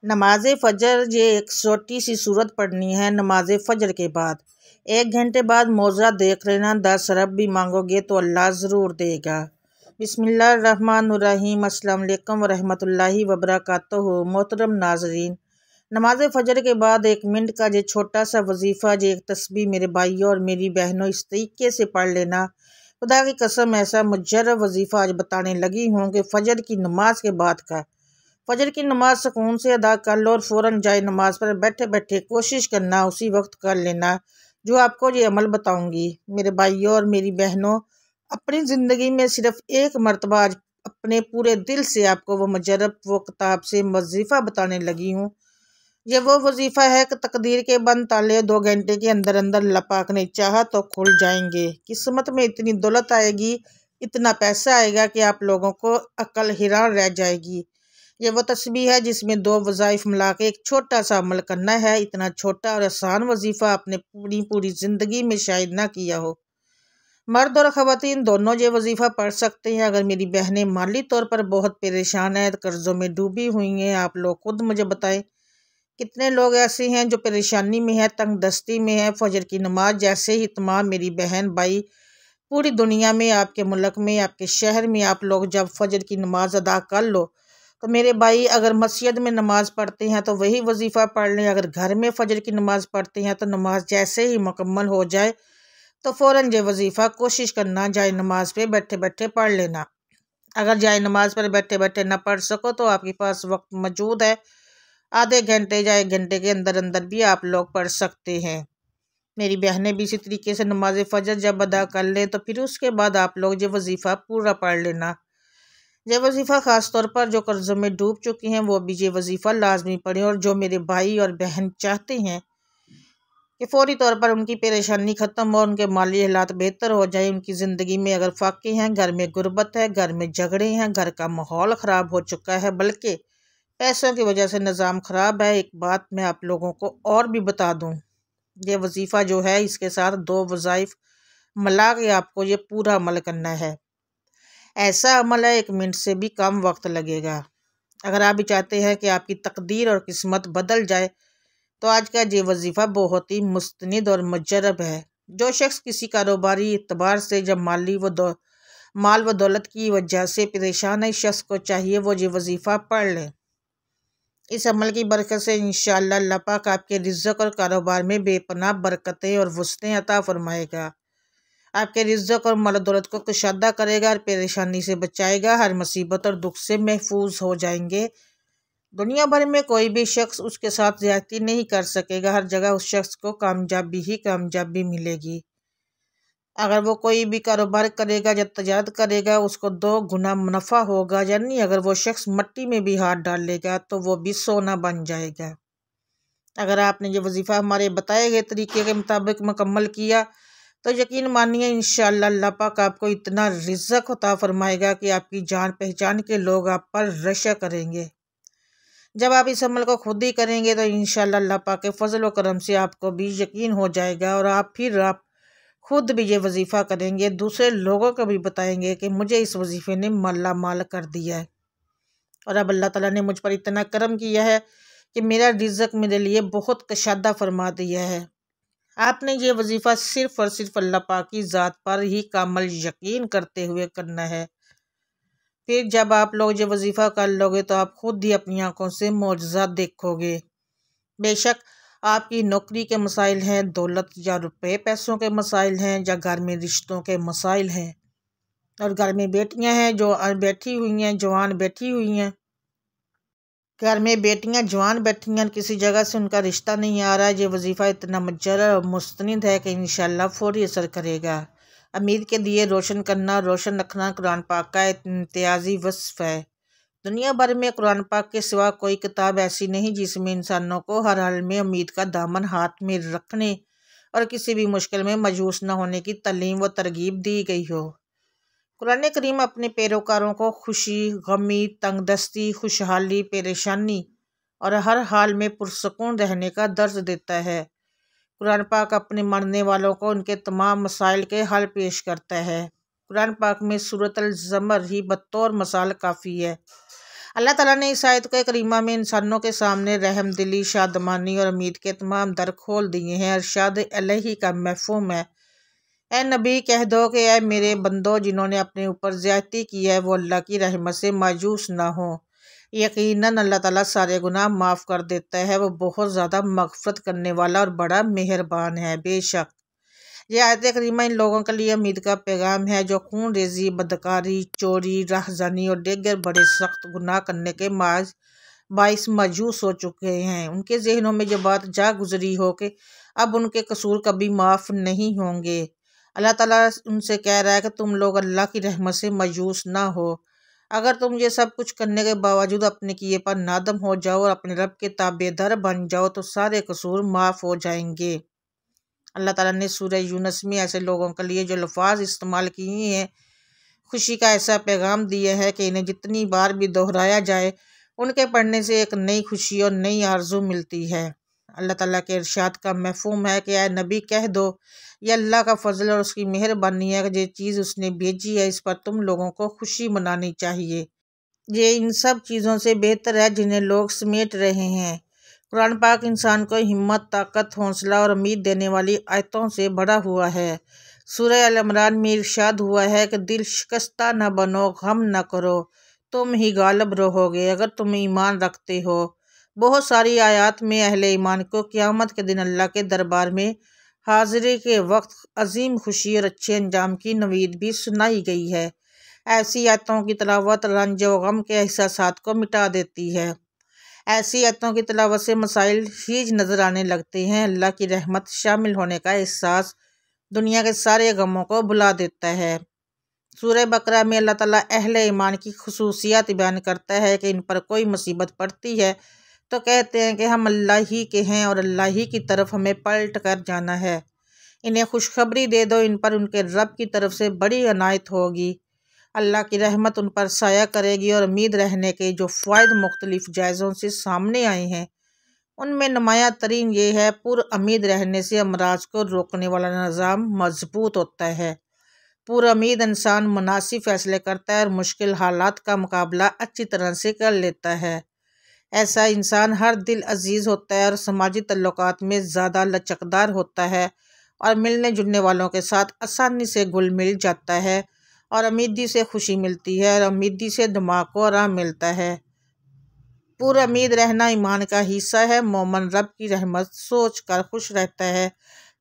नमाज फ़जर ये एक छोटी सी सूरत पढ़नी है नमाज फ़जर के बाद। 1 घंटे बाद मौज़ा देख लेना, 10 अरब भी मांगोगे तो अल्लाह ज़रूर देगा। बिस्मिल्लाहिर्रहमानिर्रहीम। अस्सलाम वालेकुम वरहमतुल्लाहि वबरकातुहू। मोहतरम नाज़रीन, नमाज फ़जर के बाद 1 मिनट का ये छोटा सा वजीफ़ा, ये एक तस्बीह मेरे भाइयों और मेरी बहनों इस तरीके से पढ़ लेना। खुदा की कसम ऐसा मुजर्रब वजीफ़ा आज बताने लगी हूँ कि फ़जर की नमाज के बाद का। फ़जर की नमाज सुकून से अदा कर लो और फ़ौरन जाए नमाज पर बैठे बैठे कोशिश करना उसी वक्त कर लेना जो आपको ये अमल बताऊंगी। मेरे भाइयों और मेरी बहनों, अपनी ज़िंदगी में सिर्फ एक मरतबा आज अपने पूरे दिल से आपको वो मुजर्रब वो किताब से वजीफ़ा बताने लगी हूँ। ये वो वजीफ़ा है कि तकदीर के बंद ताले 2 घंटे के अंदर अंदर अल्लाह पाक ने चाहा तो खुल जाएंगे। किस्मत में इतनी दौलत आएगी, इतना पैसा आएगा कि आप लोगों को अक्ल हैरान रह जाएगी। ये वो तस्बीह है जिसमें 2 वज़ाइफ मिला के एक छोटा सा अमल करना है। इतना छोटा और आसान वजीफ़ा आपने पूरी ज़िंदगी में शायद ना किया हो। मर्द और ख़वातीन दोनों ये वजीफ़ा पढ़ सकते हैं। अगर मेरी बहनें माली तौर पर बहुत परेशान हैं, कर्ज़ों में डूबी हुई हैं, आप लोग खुद मुझे बताएं कितने लोग ऐसे हैं जो परेशानी में है, तंग दस्ती में है। फ़जर की नमाज जैसे ही तमाम मेरी बहन भाई पूरी दुनिया में, आपके मुल्क में, आपके शहर में आप लोग जब फ़जर की नमाज अदा कर लो तो मेरे भाई अगर मस्जिद में नमाज पढ़ते हैं तो वही वजीफ़ा पढ़ लें। अगर घर में फ़जर की नमाज पढ़ते हैं तो नमाज जैसे ही मुकम्मल हो जाए तो फ़ौरन ये वजीफ़ा कोशिश करना जाए नमाज पे बैठे बैठे पढ़ लेना। अगर जाए नमाज पर बैठे बैठे ना पढ़ सको तो आपके पास वक्त मौजूद है, आधे घंटे या 1 घंटे के अंदर अंदर भी आप लोग पढ़ सकते हैं। मेरी बहनें भी इसी तरीके से नमाज फ़जर जब अदा कर लें तो फिर उसके बाद आप लोग ये वजीफ़ा पूरा पढ़ लेना। ये वजीफ़ा ख़ास तौर पर जो कर्ज़ों में डूब चुके हैं वो भी ये वजीफ़ा लाजमी पढ़ें। और जो मेरे भाई और बहन चाहते हैं कि फ़ौरी तौर पर उनकी परेशानी ख़त्म हो, उनके माली हालात बेहतर हो जाए, उनकी ज़िंदगी में अगर फाके हैं, घर में गुर्बत है, घर में झगड़े हैं, घर का माहौल ख़राब हो चुका है, बल्कि पैसों की वजह से निज़ाम ख़राब है। एक बात मैं आप लोगों को और भी बता दूँ, ये वजीफ़ा जो है इसके साथ 2 वज़ाइफ मिला के आपको ये पूरा अमल करना है। ऐसा अमल है 1 मिनट से भी कम वक्त लगेगा। अगर आप भी चाहते हैं कि आपकी तकदीर और किस्मत बदल जाए तो आज का ये वजीफ़ा बहुत ही मुस्तनिद और मुजर्रब है। जो शख्स किसी कारोबारी एतबार से जब माल व दौलत की वजह से परेशान है, इस शख्स को चाहिए वो ये वजीफ़ा पढ़ लें। इस अमल की बरकत से इंशाअल्लाह अल्लाह पाक आपके रिज़्क़ और कारोबार में बेपनाह बरकतें और वुसअतें अता फरमाएगा। आपके रिज़्क़ और माल दौलत को कुशादा करेगा और परेशानी से बचाएगा। हर मुसीबत और दुख से महफूज हो जाएंगे। दुनिया भर में कोई भी शख्स उसके साथ ज़्यादती नहीं कर सकेगा। हर जगह उस शख्स को कामयाबी ही कामयाबी मिलेगी। अगर वो कोई भी कारोबार करेगा या तजारत करेगा उसको 2 गुना मुनाफा होगा। यानी अगर वो शख्स मिट्टी में भी हाथ डालेगा तो वो भी सोना बन जाएगा। अगर आपने ये वजीफ़ा हमारे बताए गए तरीके के मुताबिक मुकम्मल किया तो यकीन मानिए इंशाअल्लाह अल्लाह पाक आपको इतना रिज़्क़ अता फरमाएगा कि आपकी जान पहचान के लोग आप पर रशा करेंगे। जब आप इस अमल को खुद ही करेंगे तो इंशाअल्लाह अल्लाह पाक के फजल व करम से आपको भी यकीन हो जाएगा और आप खुद भी ये वजीफ़ा करेंगे, दूसरे लोगों को भी बताएंगे कि मुझे इस वजीफ़े ने माला माल कर दिया है। और अब अल्लाह ताला ने मुझ पर इतना करम किया है कि मेरा रिज़्क़ मेरे लिए बहुत कशादा फरमा दिया है। आपने ये वजीफ़ा सिर्फ़ और सिर्फ अल्लाह पाक की ज़ात पर ही कामल यकीन करते हुए करना है। फिर जब आप लोग ये वजीफ़ा कर लोगे तो आप खुद ही अपनी आंखों से मौजज़ा देखोगे। बेशक आपकी नौकरी के मसाइल हैं, दौलत या रुपए पैसों के मसाइल हैं, या घर में रिश्तों के मसाइल हैं, और घर में बेटियां हैं जो बैठी हुई हैं, जवान बैठी हुई हैं, घर में बेटियां जवान बैठी हैं, किसी जगह से उनका रिश्ता नहीं आ रहा है। ये वजीफ़ा इतना मुजर्रब और मुस्तनिद है कि इंशाअल्लाह फ़ौरी असर करेगा। अमीर के दिए रोशन करना, रोशन रखना कुरान पाक का इम्तियाज़ी वस्फ़ है। दुनिया भर में कुरान पाक के सिवा कोई किताब ऐसी नहीं जिसमें इंसानों को हर हाल में उम्मीद का दामन हाथ में रखने और किसी भी मुश्किल में मायूस न होने की तालीम व तरगीब दी गई हो। कुरान करीम अपने पैरोकारों को खुशी, गमी, तंगदस्ती, खुशहाली, परेशानी और हर हाल में पुरसकून रहने का दर्ज देता है। कुरान पाक अपने मानने वालों को उनके तमाम मसाइल के हल पेश करता है। कुरान पाक में सूरत अल ज़मर ही बतौर मिसाल काफ़ी है। अल्लाह ताला ने इस आयत के करीमा में इंसानों के सामने रहम दिली, शादमानी और उम्मीद के तमाम दर खोल दिए हैं। अरशाद अलैहि का मफ़हूम है, ए नबी कह दो कि ए मेरे बंदो, जिन्होंने अपने ऊपर ज़्यादती की है वो अल्लाह की रहमत से मायूस ना हो। यकीनन अल्लाह ताला सारे गुनाह माफ़ कर देता है, वो बहुत ज़्यादा मग़फ़िरत करने वाला और बड़ा मेहरबान है। बेशक ये आयत करीमा इन लोगों के लिए उम्मीद का पैगाम है जो खून रेजी, बदकारी, चोरी, राहज़नी और दीगर बड़े सख्त गुनाह करने के बाइस मायूस हो चुके हैं। उनके जहनों में ये बात जा गुजरी हो कि अब उनके कसूर कभी माफ़ नहीं होंगे। अल्लाह ताला उनसे कह रहा है कि तुम लोग अल्लाह की रहमत से मायूस ना हो। अगर तुम ये सब कुछ करने के बावजूद अपने किए पर नादम हो जाओ और अपने रब के ताबेदार बन जाओ तो सारे कसूर माफ़ हो जाएंगे। अल्लाह ताला ने सूरह यूनुस में ऐसे लोगों के लिए जो लफ्ज़ इस्तेमाल किए हैं, खुशी का ऐसा पैगाम दिया है कि इन्हें जितनी बार भी दोहराया जाए उनके पढ़ने से एक नई खुशी और नई आरजू मिलती है। अल्लाह ताला के इरशाद का मफ़हूम है कि ऐ नबी कह दो, ये अल्लाह का फजल और उसकी मेहरबानी है कि जो चीज़ उसने भेजी है इस पर तुम लोगों को खुशी मनानी चाहिए। ये इन सब चीज़ों से बेहतर है जिन्हें लोग समेट रहे हैं। कुरान पाक इंसान को हिम्मत, ताकत, हौसला और उम्मीद देने वाली आयतों से भरा हुआ है। सूरह अल इमरान में इरशाद हुआ है कि दिल शिकस्ता न बनो, गम न करो, तुम ही गालिब रहोगे अगर तुम ईमान रखते हो। बहुत सारी आयत में अहले ईमान को क़यामत के दिन अल्लाह के दरबार में हाजिरी के वक्त अजीम खुशी और अच्छे अंजाम की नवीद भी सुनाई गई है। ऐसी आयतों की तिलावत रंज व गम के एहसासात को मिटा देती है। ऐसी आयतों की तिलावत से मसाइल हीज नज़र आने लगते हैं। अल्लाह की रहमत शामिल होने का एहसास दुनिया के सारे गमों को भुला देता है। सूरह बकरा में अल्लाह ताला अहले ईमान की खुसूसियत बयान करता है कि इन पर कोई मुसीबत पड़ती है तो कहते हैं कि हम अल्लाह ही के हैं और अल्लाह ही की तरफ हमें पलट कर जाना है। इन्हें खुशखबरी दे दो, इन पर उनके रब की तरफ से बड़ी अनायत होगी। अल्लाह की रहमत उन पर साया करेगी और उम्मीद रहने के जो फ़ायदे मुख्तलिफ जायज़ों से सामने आए हैं उनमें नुमायाँ तरीन ये है, पुरउम्मीद रहने से अमराज को रोकने वाला निज़ाम मजबूत होता है। पुरउम्मीद इंसान मुनासिब फ़ैसले करता है और मुश्किल हालात का मुकाबला अच्छी तरह से कर लेता है। ऐसा इंसान हर दिल अजीज़ होता है और समाजी तल्लुकात में ज़्यादा लचकदार होता है और मिलने जुलने वालों के साथ आसानी से घुल मिल जाता है और उम्मीदी से खुशी मिलती है और उम्मीदी से दिमाग को आराम मिलता है। पुरउम्मीद रहना ईमान का हिस्सा है। मोमन रब की रहमत सोच कर खुश रहता है।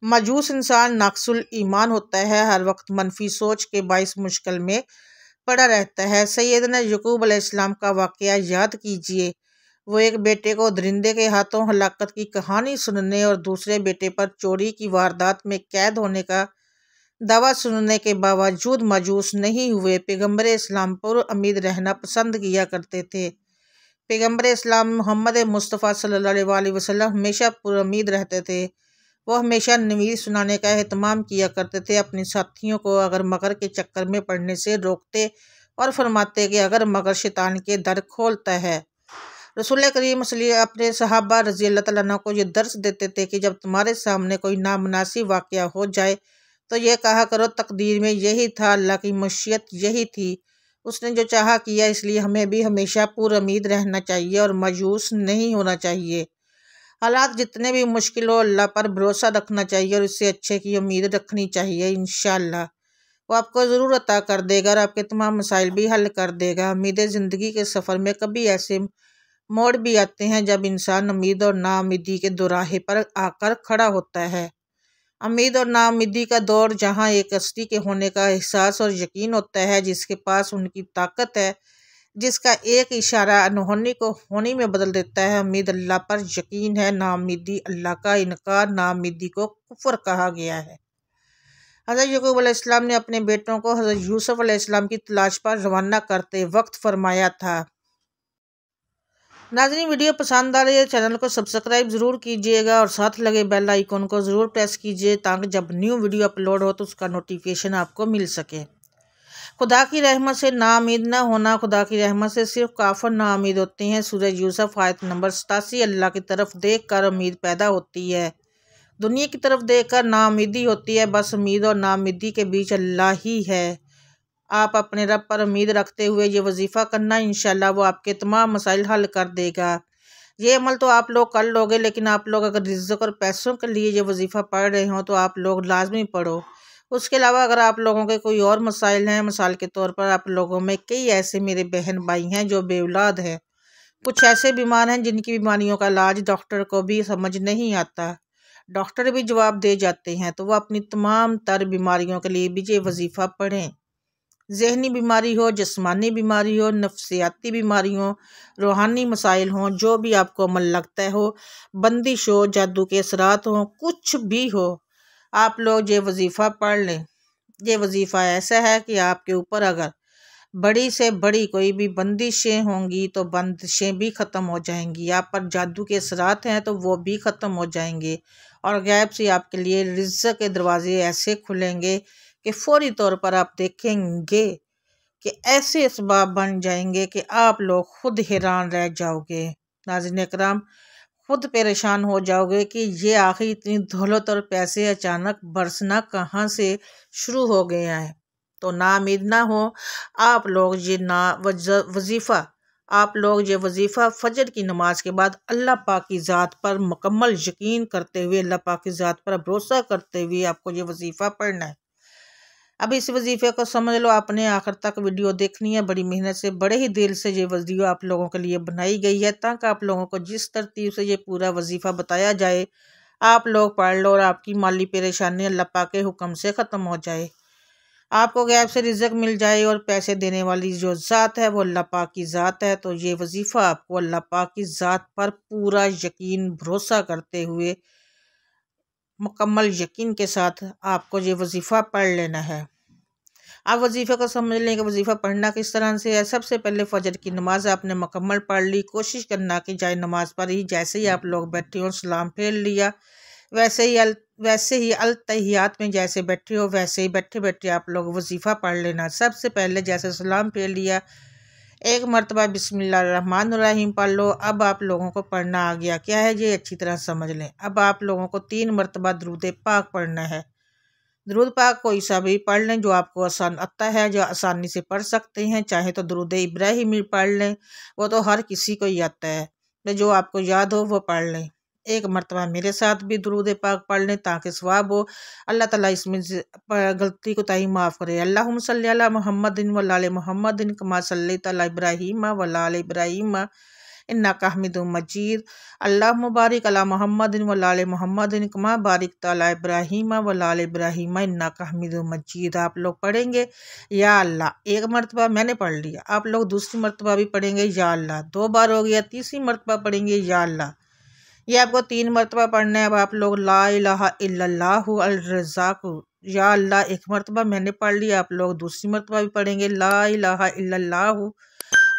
मजूस इंसान नाक़िसुल ईमान होता है, हर वक्त मनफी सोच के बाइस मुश्किल में पड़ा रहता है। सैयदना याकूब अलैहिस्सलाम का वाक़या याद कीजिए। वो एक बेटे को दरिंदे के हाथों हलाकत की कहानी सुनने और दूसरे बेटे पर चोरी की वारदात में कैद होने का दावा सुनने के बावजूद मायूस नहीं हुए। पैगम्बर इस्लाम पर उम्मीद रहना पसंद किया करते थे। पैगम्बर इस्लाम मोहम्मद मुस्तफ़ा सल्लल्लाहु अलैहि वसल्लम हमेशा पुरउम्मीद रहते थे। वो हमेशा नवीद सुनाने का एहतमाम किया करते थे। अपने साथियों को अगर मगर के चक्कर में पड़ने से रोकते और फरमाते कि अगर मगर शैतान के दर खोलता है। रसूल करीम अपने सहाबा रज़ी अल्लाह तआला अन्हु को ये दर्स देते थे कि जब तुम्हारे सामने कोई नामुनासिब वाक़या हो जाए तो ये कहा करो, तकदीर में यही था, अल्लाह की मशीयत यही थी, उसने जो चाहा किया, इसलिए हमें भी हमेशा पुरउम्मीद रहना चाहिए और मायूस नहीं होना चाहिए। हालात जितने भी मुश्किल हो, अल्लाह पर भरोसा रखना चाहिए और इससे अच्छे की उम्मीद रखनी चाहिए। इंशाअल्लाह वो आपको ज़रूर अता कर देगा और आपके तमाम मसाइल भी हल कर देगा। उम्मीद ज़िंदगी के सफ़र में कभी ऐसे मोड़ भी आते हैं जब इंसान उम्मीद और नाउम्मीदी के दोराहे पर आकर खड़ा होता है। उम्मीद और नाउम्मीदी का दौर जहाँ एक हस्ती के होने का एहसास और यकीन होता है, जिसके पास उनकी ताकत है, जिसका एक इशारा अनहोनी को होनी में बदल देता है। उम्मीद अल्लाह पर यकीन है, नाउम्मीदी अल्लाह का इनकार, नाउम्मीदी को कुफ्र कहा गया है। हज़रत याकूब अलैहिस्सलाम ने अपने बेटों को हज़रत यूसुफ अलैहिस्सलाम की तलाश पर रवाना करते वक्त फरमाया था। नाज़रीन, वीडियो पसंद आ रही है चैनल को सब्सक्राइब ज़रूर कीजिएगा और साथ लगे बेल आइकन को ज़रूर प्रेस कीजिए ताकि जब न्यू वीडियो अपलोड हो तो उसका नोटिफिकेशन आपको मिल सके। खुदा की रहमत से नाउम्मीद न होना, खुदा की रहमत से सिर्फ काफिर नाउम्मीद होते हैं। सूरह यूसुफ आयत नंबर 87। अल्लाह की तरफ देख कर उम्मीद पैदा होती है, दुनिया की तरफ देख कर नाउम्मीदी होती है। बस उम्मीद और नाउम्मीदी के बीच अल्लाह ही है। आप अपने रब पर उम्मीद रखते हुए ये वजीफ़ा करना, इंशाल्लाह वो आपके तमाम मसाइल हल कर देगा। ये अमल तो आप लोग कर लोगे, लेकिन आप लोग अगर रिज़्क़ और पैसों के लिए ये वजीफ़ा पढ़ रहे हो तो आप लोग लाजमी पढ़ो। उसके अलावा अगर आप लोगों के कोई और मसाइल हैं, मिसाल के तौर पर आप लोगों में कई ऐसे मेरे बहन भाई हैं जो बेऔलाद हैं, कुछ ऐसे बीमार हैं जिनकी बीमारियों का इलाज डॉक्टर को भी समझ नहीं आता, डॉक्टर भी जवाब दे जाते हैं, तो वह अपनी तमाम तर बीमारियों के लिए भी ये वजीफ़ा पढ़ें। ज़हनी बीमारी हो, जिस्मानी बीमारी हो, नफ्सियाती बीमारी हो, रूहानी मसाइल हों, जो भी आपको अमल लगता हो, बंदिश हो, जादू के असरात हों, कुछ भी हो, आप लोग ये वजीफ़ा पढ़ लें। ये वजीफ़ा ऐसा है कि आपके ऊपर अगर बड़ी से बड़ी कोई भी बंदिशें होंगी तो बंदिशें भी ख़त्म हो जाएंगी, आप पर जादू के असरात हैं तो वो भी ख़त्म हो जाएंगे, और गैब से आपके लिए रिज़्क़ के दरवाज़े ऐसे खुलेंगे कि फ़ौरी तौर पर आप देखेंगे कि ऐसे असबाब बन जाएंगे कि आप लोग खुद हैरान रह जाओगे। नाज़रीन इकराम, खुद परेशान हो जाओगे कि ये आखिर इतनी दौलत और पैसे अचानक बरसना कहाँ से शुरू हो गया है। तो ना उम्मीद ना हो, आप लोग ये वजीफ़ा आप लोग ये वजीफ़ा फ़जर की नमाज के बाद अल्लाह पाक की ज़ात पर मुकम्मल यकीन करते हुए, अल्लाह पाक की ज़ात पर भरोसा करते हुए आपको ये वजीफ़ा पढ़ना है। अब इस वजीफ़े को समझ लो, आपने आखिर तक वीडियो देखनी है, बड़ी मेहनत से, बड़े ही दिल से ये वीडियो आप लोगों के लिए बनाई गई है, ताकि आप लोगों को जिस तरतीब से ये पूरा वजीफ़ा बताया जाए आप लोग पढ़ लो और आपकी माली परेशानी अल्लाह पाक के हुक्म से ख़त्म हो जाए, आपको गैब से रिज़्क़ मिल जाए, और पैसे देने वाली जो ज़ात है वो अल्लाह पाक की ज़ात है। तो ये वजीफ़ा आपको अल्लाह पाक की ज़ात पर पूरा यकीन भरोसा करते हुए, मुकम्मल यकीन के साथ आपको ये वजीफ़ा पढ़ लेना है। आप वजीफ़े को समझ लें कि वजीफ़ा पढ़ना किस तरह से है। सबसे पहले फ़जर की नमाज आपने मुकम्मल पढ़ ली, कोशिश करना कि जाए नमाज पर ही जैसे ही आप लोग बैठे हो सलाम फेर लिया, वैसे ही अल तहियात में जैसे बैठे हो वैसे ही बैठे बैठे आप लोग वजीफ़ा पढ़ लेना। सबसे पहले जैसे सलाम फेर लिया, एक मरतबा बिस्मिल्लाहिर्रहमानिर्रहीम पढ़ लो। अब आप लोगों को पढ़ना आ गया क्या है, ये अच्छी तरह समझ लें। अब आप लोगों को 3 मरतबा दुरूद पाक पढ़ना है। दुरूद पाक कोई सा भी पढ़ लें जो आपको आसान आता है, जो आसानी से पढ़ सकते हैं, चाहे तो दुरूद इब्राहिमी पढ़ लें, वो तो हर किसी को ही आता है, तो जो आपको याद हो वो पढ़ लें। एक मरतबा मेरे साथ भी दुरूद पाक पढ़ लें ताकि सवाब हो, अल्लाह ताला इसमें गलती को ताई माफ़ करे। अल्लाहुम्मा सल्ली अला मुहम्मदिन व आले मुहम्मदिन कमा सल्लैता अला इब्राहीम व अला आले इब्राहीम इन्नका हमीदुम मजीद। अल्लाहुम्मा बारिक अला मुहम्मदिन व आले मुहम्मदिन कमा बारिकता अला इब्राहीम व आले इब्राहीम इन्नका हमीदुम मजीद। आप लोग पढ़ेंगे या अल्लाह, एक मरतबा मैंने पढ़ लिया, आप लोग दूसरी मरतबा भी पढ़ेंगे या अल्लाह, 2 बार हो गया, तीसरी मरतबा पढ़ेंगे या अल्लाह। ये आपको 3 मरतबा पढ़ना है। अब आप लोग ला इलाहा इल्लल्लाहु अल रज़्ज़ाक़ु या अल्लाह, एक मरतबा मैंने पढ़ लिया, आप लोग दूसरी मरतबा भी पढ़ेंगे ला इलाहा इल्लल्लाहु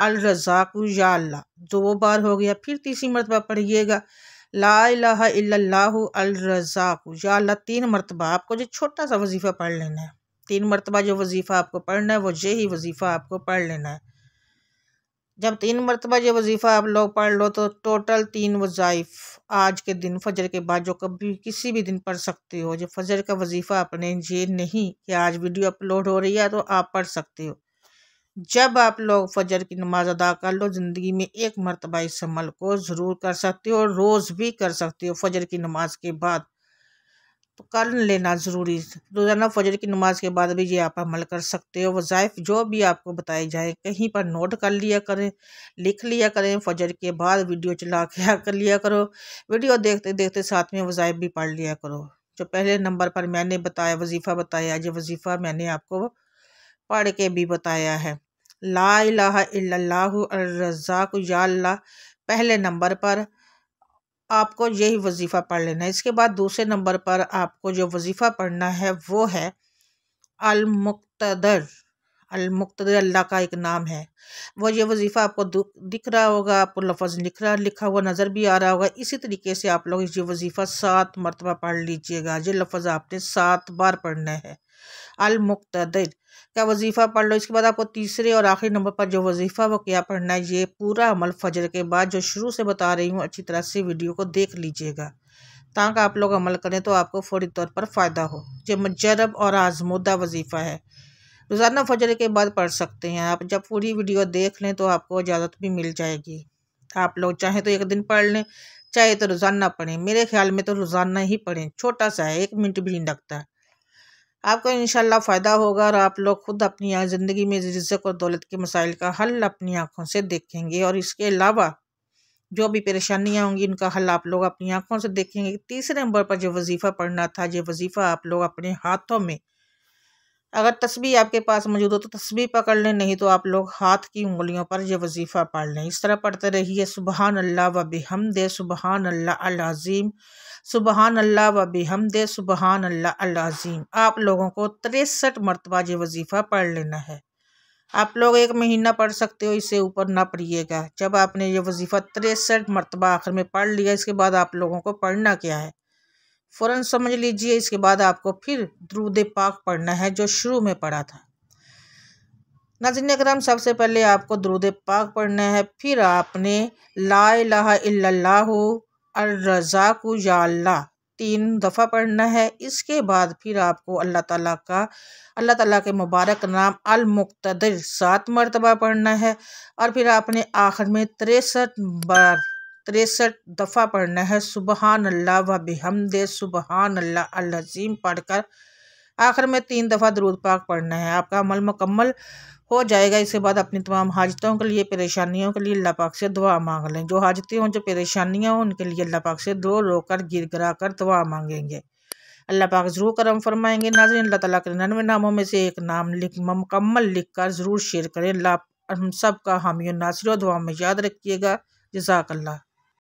अल रज़्ज़ाक़ु या अल्लाह, 2 बार हो गया। फिर तीसरी मरतबा पढ़िएगा ला इलाहा इल्लल्लाहु अल रज़्ज़ाक़ु या अल्लाह, 3 मरतबा। आपको जो छोटा सा वजीफ़ा पढ़ लेना है, 3 मरतबा जो वजीफ़ा आपको पढ़ना है वो यही वजीफ़ा आपको पढ़ लेना है। जब 3 मरतबा ये वजीफ़ा आप लोग पढ़ लो तो टोटल 3 वज़ाइफ आज के दिन फ़जर के बाद जो कभी किसी भी दिन पढ़ सकते हो। जो फ़जर का वजीफ़ा अपने ये नहीं कि आज वीडियो अपलोड हो रही है तो आप पढ़ सकते हो। जब आप लोग फ़जर की नमाज अदा कर लो, ज़िंदगी में एक मरतबा इस अमल को ज़रूर कर सकते हो, और रोज़ भी कर सकते हो। फ़जर की नमाज के बाद तो कर लेना ज़रूरी, रोज़ाना फ़जर की नमाज के बाद भी ये आप अमल कर सकते हो। वज़ाइफ जो भी आपको बताए जाए कहीं पर नोट कर लिया करें, लिख लिया करें, फ़जर के बाद वीडियो चला के कर लिया करो, वीडियो देखते देखते साथ में वज़ाइफ भी पढ़ लिया करो। जो पहले नंबर पर मैंने बताया वजीफ़ा बताया, ये वजीफ़ा मैंने आपको पढ़ के भी बताया है। ला इलाहा इल्लल्लाहु अल रज़्ज़ाक़ु या अल्लाह, पहले नंबर पर आपको यही वजीफ़ा पढ़ लेना है। इसके बाद दूसरे नंबर पर आपको जो वजीफ़ा पढ़ना है वो है अल मुक़्तदर। अल मुक़्तदर अल्लाह का एक नाम है। वो ये वजीफ़ा आपको दिख रहा होगा, आपको लफ्ज़ लिखा हुआ नज़र भी आ रहा होगा। इसी तरीके से आप लोग ये वजीफ़ा 7 मरतबा पढ़ लीजिएगा। ये लफ्ज़ आपने 7 बार पढ़ना है। अल मुक़्तदर का वजीफ़ा पढ़ लो। इसके बाद आपको तीसरे और आखिरी नंबर पर जो वजीफ़ा वो क्या पढ़ना है, ये पूरा अमल फ़जर के बाद जो शुरू से बता रही हूँ अच्छी तरह से वीडियो को देख लीजिएगा, ताकि आप लोग अमल करें तो आपको फ़ौरी तौर पर फ़ायदा हो। ये मुजर्रब और आज़मूदा वजीफ़ा है। रोज़ाना फजर के बाद पढ़ सकते हैं आप। जब पूरी वीडियो देख लें तो आपको इजाज़त भी मिल जाएगी। आप लोग चाहें तो एक दिन पढ़ लें, चाहे तो रोज़ाना पढ़ें। मेरे ख्याल में तो रोज़ाना ही पढ़ें, छोटा सा है, 1 मिनट भी नहीं लगता। आपको इंशाल्लाह फ़ायदा होगा और आप लोग खुद अपनी ज़िंदगी में रिज़्क़ और दौलत के मसाइल का हल अपनी आँखों से देखेंगे। और इसके अलावा जो भी परेशानियाँ होंगी इनका हल आप लोग अपनी आँखों से देखेंगे। तीसरे नंबर पर जो वजीफ़ा पढ़ना था, ये वजीफ़ा आप लोग अपने हाथों में, अगर तस्बीह आपके पास मौजूद हो तो तस्बीह पकड़ लें, नहीं तो आप लोग हाथ की उंगलियों पर ये वजीफ़ा पढ़ लें। इस तरह पढ़ते रहिए, सुबहान अल्लाह व बिहम्दे सुबहान अल्लाह अल अज़ीम, सुबहान अल्लाह व बिहम्दे सुबहान अल्लाह अल अज़ीम। आप लोगों को 63 मरतबा ये वजीफ़ा पढ़ लेना है। आप लोग 1 महीना पढ़ सकते हो, इससे ऊपर ना पढ़िएगा। जब आपने ये वजीफ़ा 63 मरतबा आखिर में पढ़ लिया, इसके बाद आप लोगों को पढ़ना क्या है फ़ौरन समझ लीजिए। इसके बाद आपको फिर दुरूद पाक पढ़ना है जो शुरू में पढ़ा था। नाज़रीन करम, सबसे पहले आपको दुरूद पाक पढ़ना है, फिर आपने ला इलाहा इल्लल्लाहु अर्रज़ाक़ु या अल्लाह 3 दफ़ा पढ़ना है। इसके बाद फिर आपको अल्लाह ताला के मुबारक नाम अल मुक़्तदिर 7 मरतबा पढ़ना है। और फिर आपने आखिर में 63 दफ़ा पढ़ना है सुबहान अल्लाह व बिहम्दे सुबहान अल्लाह अल अज़ीम पढ़कर आखिर में 3 दफ़ा दुरूद पाक पढ़ना है। आपका अमल मुकम्मल हो जाएगा। इसके बाद अपनी तमाम हाजतों के लिए, परेशानियों के लिए अल्लाह पाक से दुआ मांग लें। जो हाजतें हों, जो परेशानियाँ हों, उनके लिए अल्लाह पाक से रो कर गिर गिरा कर दुआ मांगेंगे, अल्लाह पाक ज़रूर करम फरमाएंगे। नाज़रीन, अल्लाह ताला के 99 नामों में से एक नाम मुकम्मल लिख कर ज़रूर शेयर करें। अल्लाह हम सब का हामी और नासिर दुआ में याद रखिएगा। जज़ाकल्लाह।